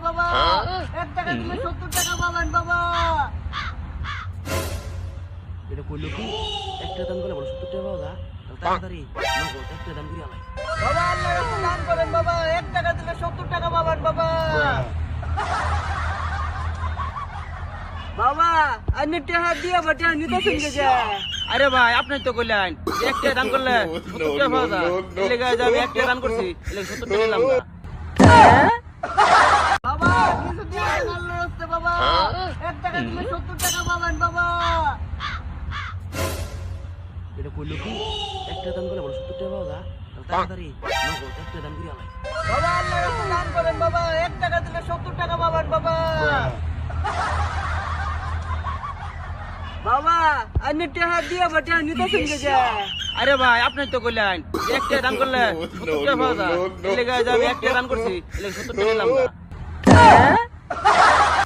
বাবা 1 টাকা দিলে 70 টাকা পাবেন বাবা। এটা কইলো কি একটা দাম করে বড় 70 টাকা পাওয়া যায় তাড়াতাড়ি নগদ একটা দাম করে আলাই বাবা আল্লাহর রাস্তায় দান করেন বাবা 1 টাকা দিলে 70 টাকা পাবেন বাবা। বাবা আনি টাকা দিয়ে বটে নিতেছেন কে যে? আরে ভাই আপনি তো কইলেন একটা দাম করলে 70 টাকা পাওয়া যায় এই লেগে আমি একটা দাম করছি এই লেগে 70 টাকা নিলাম না। বাবা কিছু দিয়ে আল্লাহর রাস্তায় বাবা 1 টাকা দিলে 70 টাকা পাবেন বাবা। এটা কইলো কি একটা দাম করে বড় 70 টাকা পাওয়া যায় তাড়াতাড়ি নগদ একটা দাম করে আলাই বাবা আল্লাহর রাস্তায় দান করেন বাবা 1 টাকা দিলে 70 টাকা পাবেন বাবা। বাবা আনি টাকা দিয়ে বটে নিতেছেন কে যে? আরে ভাই আপনি তো কইলেন একটা দাম করলে 70 টাকা পাওয়া যায় এই লেগে আমি একটা দাম করছি এই লেগে 70 টাকা নিলাম না।